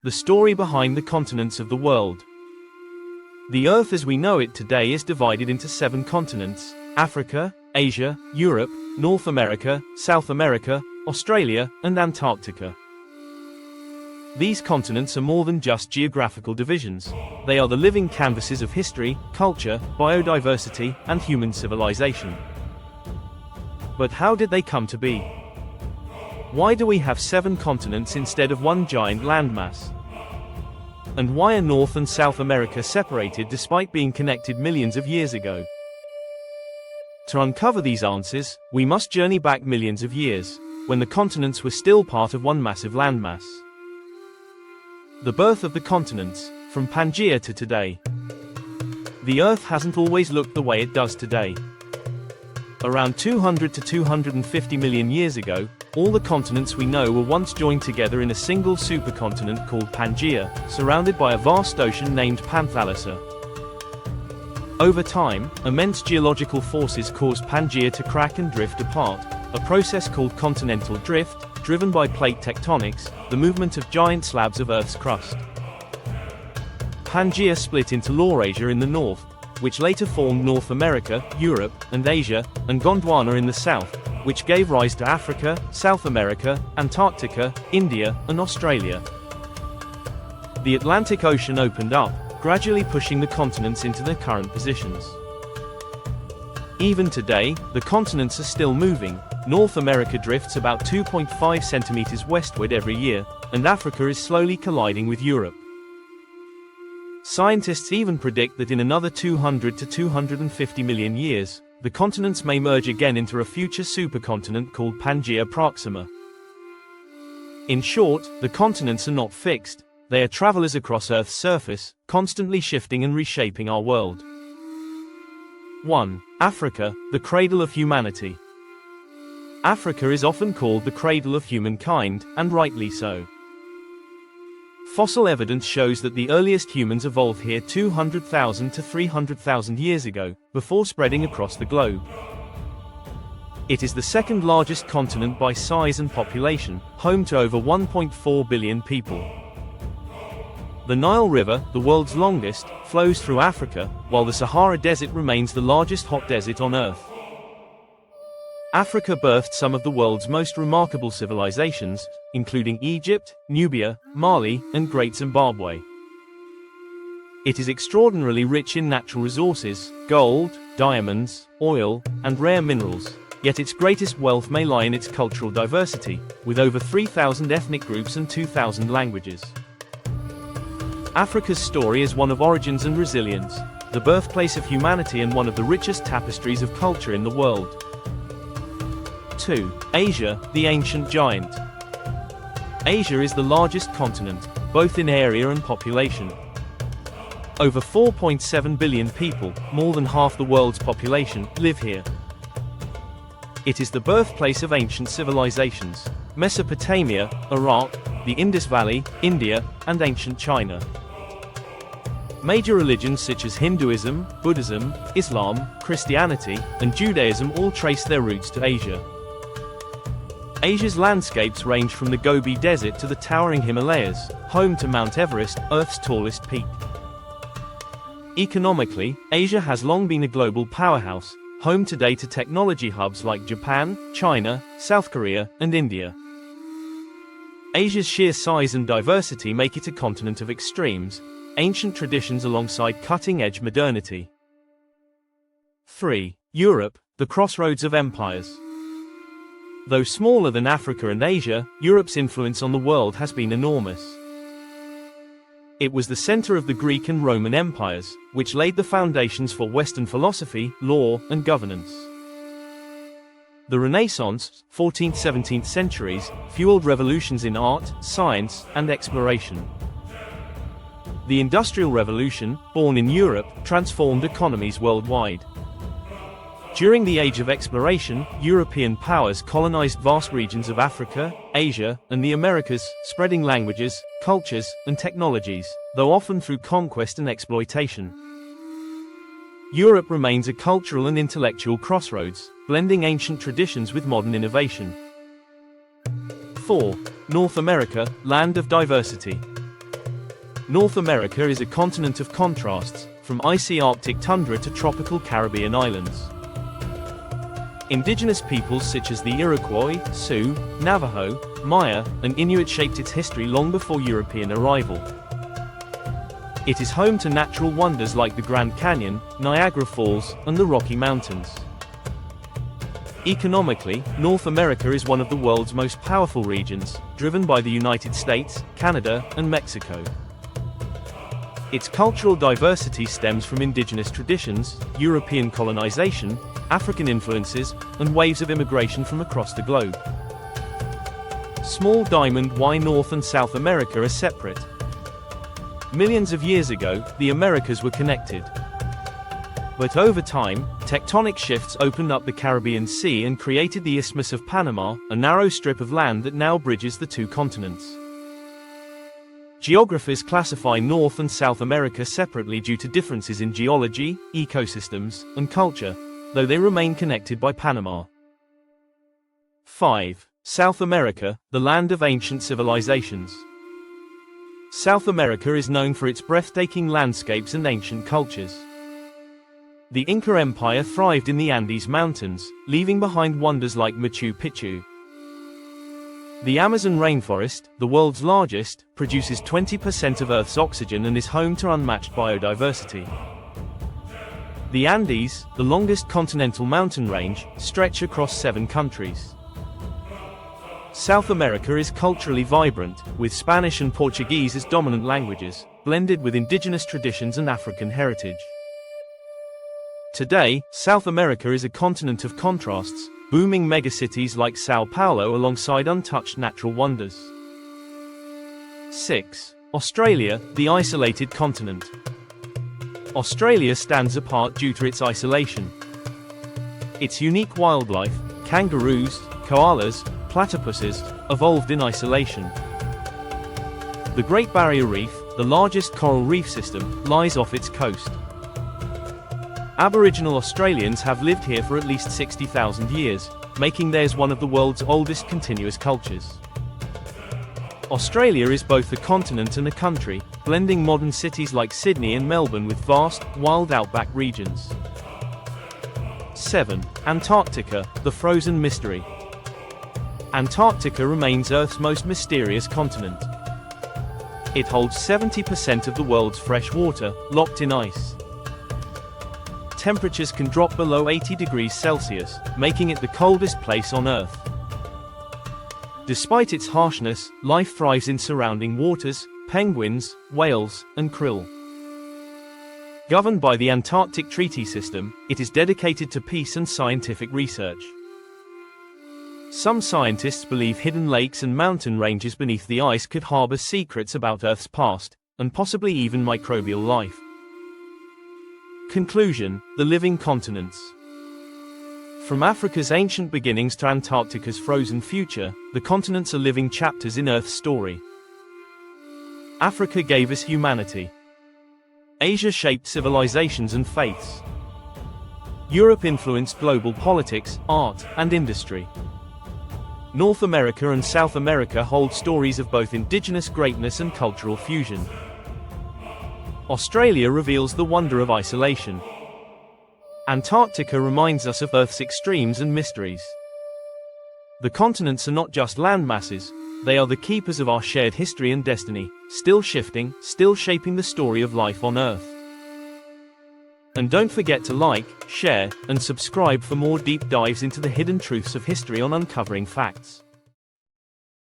the story behind the continents of the world. The Earth as we know it today is divided into 7 continents: Africa, Asia, Europe, North America, South America, Australia, and Antarctica. These continents are more than just geographical divisions. They are the living canvases of history, culture, biodiversity, and human civilization. But how did they come to be? Why do we have 7 continents instead of one giant landmass? And why are North and South America separated despite being connected millions of years ago? To uncover these answers, we must journey back millions of years, when the continents were still part of one massive landmass. The birth of the continents, from Pangaea to today. The Earth hasn't always looked the way it does today. Around 200 to 250 million years ago, all the continents we know were once joined together in a single supercontinent called Pangaea, surrounded by a vast ocean named Panthalassa. Over time, immense geological forces caused Pangaea to crack and drift apart, a process called continental drift, driven by plate tectonics, the movement of giant slabs of Earth's crust. Pangaea split into Laurasia in the north, which later formed North America, Europe, and Asia, and Gondwana in the south, which gave rise to Africa, South America, Antarctica, India, and Australia. The Atlantic Ocean opened up, gradually pushing the continents into their current positions. Even today, the continents are still moving. North America drifts about 2.5 centimeters westward every year, and Africa is slowly colliding with Europe. Scientists even predict that in another 200 to 250 million years, the continents may merge again into a future supercontinent called Pangaea Proxima. In short, the continents are not fixed, they are travelers across Earth's surface, constantly shifting and reshaping our world. 1. Africa, the cradle of humanity. Africa is often called the cradle of humankind, and rightly so. Fossil evidence shows that the earliest humans evolved here 200,000 to 300,000 years ago, before spreading across the globe. It is the second largest continent by size and population, home to over 1.4 billion people. The Nile River, the world's longest, flows through Africa, while the Sahara Desert remains the largest hot desert on Earth. Africa birthed some of the world's most remarkable civilizations, including Egypt, Nubia, Mali, and Great Zimbabwe. It is extraordinarily rich in natural resources, gold, diamonds, oil, and rare minerals, yet its greatest wealth may lie in its cultural diversity, with over 3,000 ethnic groups and 2,000 languages. Africa's story is one of origins and resilience, the birthplace of humanity and one of the richest tapestries of culture in the world. 2. Asia, the ancient giant. Asia is the largest continent, both in area and population. Over 4.7 billion people, more than half the world's population, live here. It is the birthplace of ancient civilizations: Mesopotamia, Iraq, the Indus Valley, India, and ancient China. Major religions such as Hinduism, Buddhism, Islam, Christianity, and Judaism all trace their roots to Asia. Asia's landscapes range from the Gobi Desert to the towering Himalayas, home to Mount Everest, Earth's tallest peak. Economically, Asia has long been a global powerhouse, home today to technology hubs like Japan, China, South Korea, and India. Asia's sheer size and diversity make it a continent of extremes, ancient traditions alongside cutting-edge modernity. 3. Europe, the crossroads of empires. Though smaller than Africa and Asia, Europe's influence on the world has been enormous. It was the center of the Greek and Roman empires, which laid the foundations for Western philosophy, law, and governance. The Renaissance, 14th–17th centuries, fueled revolutions in art, science, and exploration. The Industrial Revolution, born in Europe, transformed economies worldwide. During the Age of Exploration, European powers colonized vast regions of Africa, Asia, and the Americas, spreading languages, cultures, and technologies, though often through conquest and exploitation. Europe remains a cultural and intellectual crossroads, blending ancient traditions with modern innovation. 4. North America, land of diversity. North America is a continent of contrasts, from icy Arctic tundra to tropical Caribbean islands. Indigenous peoples such as the Iroquois, Sioux, Navajo, Maya, and Inuit shaped its history long before European arrival. It is home to natural wonders like the Grand Canyon, Niagara Falls, and the Rocky Mountains. Economically, North America is one of the world's most powerful regions, driven by the United States, Canada, and Mexico. Its cultural diversity stems from indigenous traditions, European colonization, African influences, and waves of immigration from across the globe. Small diamond: why North and South America are separate? Millions of years ago, the Americas were connected. But over time, tectonic shifts opened up the Caribbean Sea and created the Isthmus of Panama, a narrow strip of land that now bridges the two continents. Geographers classify North and South America separately due to differences in geology, ecosystems, and culture, though they remain connected by Panama. 5. South America, the land of ancient civilizations. South America is known for its breathtaking landscapes and ancient cultures. The Inca Empire thrived in the Andes Mountains, leaving behind wonders like Machu Picchu. The Amazon rainforest, the world's largest, produces 20% of Earth's oxygen and is home to unmatched biodiversity. The Andes, the longest continental mountain range, stretch across 7 countries. South America is culturally vibrant, with Spanish and Portuguese as dominant languages, blended with indigenous traditions and African heritage. Today, South America is a continent of contrasts, booming megacities like Sao Paulo alongside untouched natural wonders. 6. Australia, the isolated continent. Australia stands apart due to its isolation. Its unique wildlife, kangaroos, koalas, platypuses, evolved in isolation. The Great Barrier Reef, the largest coral reef system, lies off its coast. Aboriginal Australians have lived here for at least 60,000 years, making theirs one of the world's oldest continuous cultures. Australia is both a continent and a country, blending modern cities like Sydney and Melbourne with vast, wild outback regions. 7. Antarctica, the frozen mystery. Antarctica remains Earth's most mysterious continent. It holds 70% of the world's fresh water, locked in ice. Temperatures can drop below 80 degrees Celsius, making it the coldest place on Earth. Despite its harshness, life thrives in surrounding waters: penguins, whales, and krill. Governed by the Antarctic Treaty System, it is dedicated to peace and scientific research. Some scientists believe hidden lakes and mountain ranges beneath the ice could harbor secrets about Earth's past, and possibly even microbial life. Conclusion: the living continents. From Africa's ancient beginnings to Antarctica's frozen future, the continents are living chapters in Earth's story. Africa gave us humanity. Asia shaped civilizations and faiths. Europe influenced global politics, art, and industry. North America and South America hold stories of both indigenous greatness and cultural fusion. Australia reveals the wonder of isolation. Antarctica reminds us of Earth's extremes and mysteries. The continents are not just land masses, they are the keepers of our shared history and destiny, still shifting, still shaping the story of life on Earth. And don't forget to like, share, and subscribe for more deep dives into the hidden truths of history on Uncovering Facts.